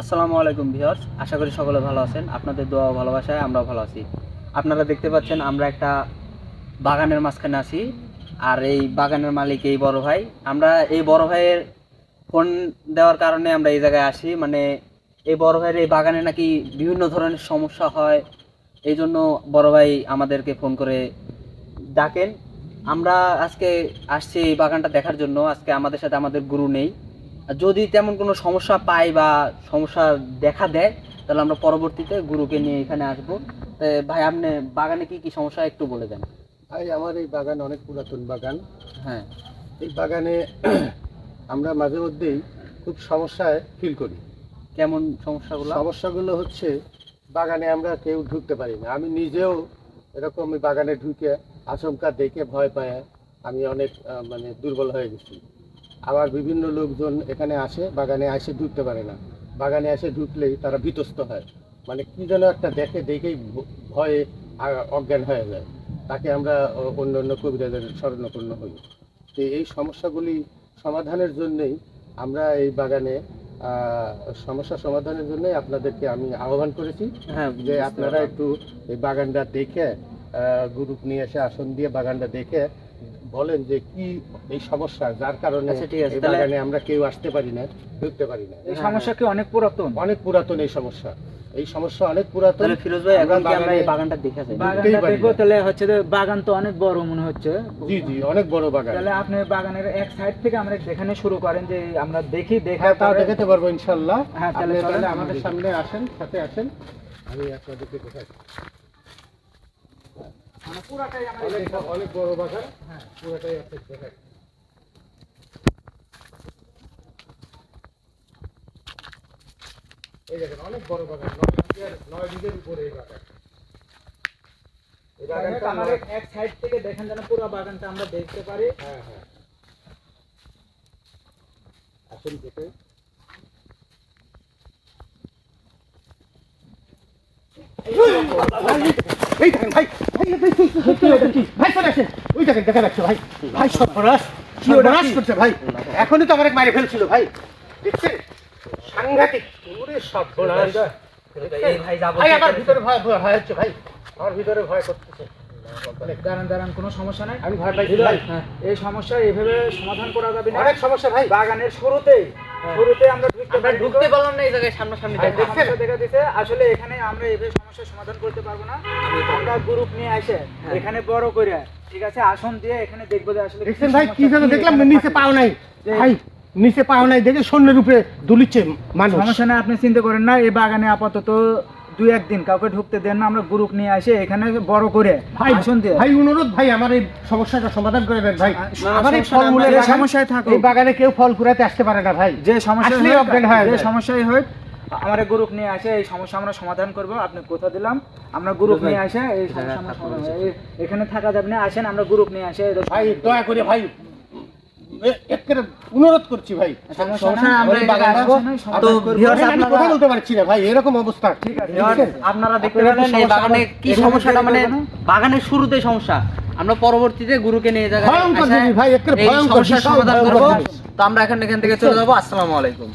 আসসালামু আলাইকুম ভিউয়ার্স, আশা করি সকলে ভালো আছেন। আপনাদের দোয়া ও ভালোবাসায় আমরাও ভালো আছি। আপনারা দেখতে পাচ্ছেন আমরা একটা বাগানের মাঝখানে আছি, আর এই বাগানের মালিক এই বড় ভাই। আমরা এই বড় ভাইয়ের ফোন দেওয়ার কারণে আমরা এই জায়গায় আসি। মানে এই বড় ভাইয়ের এই বাগানে নাকি বিভিন্ন ধরনের সমস্যা হয়, এই জন্য বড় ভাই আমাদেরকে ফোন করে ডাকেন। আমরা আজকে আসছি এই বাগানটা দেখার জন্য। আজকে আমাদের সাথে আমাদের গুরু নেই। আর যদি তেমন কোনো সমস্যা পাই বা সমস্যা দেখা দেয়, তাহলে আমরা পরবর্তীতে গুরুকে নিয়ে এখানে আসবো। তো ভাই, আপনি বাগানে কি কি সমস্যা একটু বলে দেন। ভাই, আমার এই বাগান অনেক পুরাতন বাগান। হ্যাঁ, এই বাগানে আমরা মাঝে মধ্যেই খুব সমস্যায় ফিল করি। কেমন সমস্যাগুলো? সমস্যাগুলো হচ্ছে, বাগানে আমরা কেউ ঢুকতে পারি না। আমি নিজেও এরকম এই বাগানে ঢুকে আচমকা দেখে ভয় পায় আমি অনেক মানে দুর্বল হয়ে গেছি। আবার বিভিন্ন লোকজন এখানে আসে, বাগানে এসে ঢুকতে পারে না। বাগানে এসে ঢুকলেই তারা বিতস্ত হয়, মানে কি যেন একটা দেখেই ভয়ে অজ্ঞান হয়ে যায়। তাকে আমরা অন্য অন্য কবিরাজের শরণাপন্ন হই। তো এই সমস্যাগুলি সমাধানের জন্যই আমরা এই বাগানে সমস্যা সমাধানের জন্যই আপনাদেরকে আমি আহ্বান করেছি। হ্যাঁ, যে আপনারা একটু এই বাগানটা দেখে, গ্রুপ নিয়ে এসে আসন দিয়ে বাগানটা দেখে বলেন যে কি এই সমস্যা, যার কারণে আচ্ছা, ঠিক আছে। এই বাগানে আমরা কেউ আসতে পারি না, ঢুকতে পারি না। এই সমস্যা কি অনেক পুরাতন? অনেক পুরাতন এই সমস্যা। এই সমস্যা অনেক পুরাতন। তাহলে ফিরোজ ভাই, এখন কি আমরা এই বাগানটা দেখে যাই? বাগানটা দেখবো, তাহলে হচ্ছে যে বাগান তো অনেক বড় মনে হচ্ছে। জি জি, অনেক বড় বাগান। তাহলে আপনি বাগানের এক সাইড থেকে আমরা দেখানো শুরু করেন, যে আমরা দেখি হ্যাঁ, তাও দেখাতে পারবো ইনশাআল্লাহ। হ্যাঁ, তাহলে তাহলে আমাদের সামনে আসেন, সাথে আসেন, আমি আপনাদেরকে দেখাচ্ছি। পুরাটাই অনেক বড় বাগান। হ্যাঁ, পুরোটাই আপনাকে দেখাচ্ছি। এই দেখেন, অনেক বড় বাগান, 9 বিঘের উপরে এই বাগান। এই বাগানটা আমার এক সাইড থেকে দেখেন যেন পুরো বাগানটা আমরা দেখতে পারি। হ্যাঁ হ্যাঁ, আসুন দেখে। এই দেখেন ভাই, ভাই চলে আসেন। ওই দেখেন, দেখা যাচ্ছে ভাই। ভাই সর্বনাশ, সর্বনাশ করছে ভাই। এখনই তো আমার মাইরে ফেলছিল ভাই, দেখছেন? সাংঘাতিক। ওরে সর্বনাশ। এই ভাই যাবো। ভাই, আমার ভিতরে ভয় ভয় হচ্ছে ভাই, আমার ভিতরে ভয় করতেছে। দাঁড়ান, কোনো সমস্যা নাই। আমি ভয় পাইছি ভাই। হ্যাঁ, এই সমস্যা এইভাবে সমাধান করা যাবে না। অনেক সমস্যা ভাই। বাগানের শুরুতে আমরা ঢুকতে পারলাম না এই জায়গায়, সামনাসামনি হ্যাঁ, দেখা। সমস্যা দেখা দিছে। আসলে এখানে আমরা এইভাবে সমস্যার সমাধান করতে পারবো না। আমরা গ্রুপ নিয়ে আসে এখানে বড় করে, ঠিক আছে, আসন দিয়ে এখানে দেখবো যে আসলে দেখছেন ভাই, কি যেন দেখলাম নিচে পাও নাই ভাই, নিচে পাও নাই দেখে শূন্যের উপরে দুলিচ্ছে মানুষ। সমস্যা নাই, আপনি চিন্তা করেন না। এই বাগানে আপাতত 2-1 দিন কাউকে ঢুকতে দেন না। আমরা গ্রুপ নিয়ে আসে এখানে বড় করে ভাই, আসন দিয়ে। ভাই অনুরোধ ভাই, আমার এই সমস্যাটা সমাধান করে দেন ভাই। আমার এই ফলমূলের যে বাগান, সমস্যায় থাকুক, এই বাগানে কেউ ফল কুড়াতে আসতে পারে না ভাই। যে সমস্যা আসলেই অজ্ঞান হয়ে যে যায়। সমস্যাই হোক, আমার গ্রুপ নিয়ে আসে এই সমস্যা আমরা সমাধান করব। আপনি কথা দিলাম, আমরা গ্রুপ নিয়ে আসে এই সমস্যা আমরা সমাধান করব। এখানে থাকা যাবে না, আসেন আমরা গ্রুপ নিয়ে আসে। ভাই দয়া করে ভাই, একেবারে অনুরোধ করছি ভাই। সমস্যা নাই, আমরা এই বাগানটা আসবো, তো সমাধান করব। ভিউয়ার্স, আমি কথা বলতে পারছি না ভাই, এরকম অবস্থা। ঠিক আছে, আপনারা দেখতে পেলেন এই বাগানে কি সমস্যাটা। মানে বাগানের শুরুতে সমস্যা, আমরা পরবর্তীতে গুরুকে নিয়ে ভয়ঙ্কর জিনিস ভাই, একেবারে এই ভয়ঙ্কর, সমস্যার বিশাল সমাধান ভয়ঙ্কর করবো। জিনিস। তো আমরা এখান থেকে চলে যাবো। আসসালামু আলাইকুম।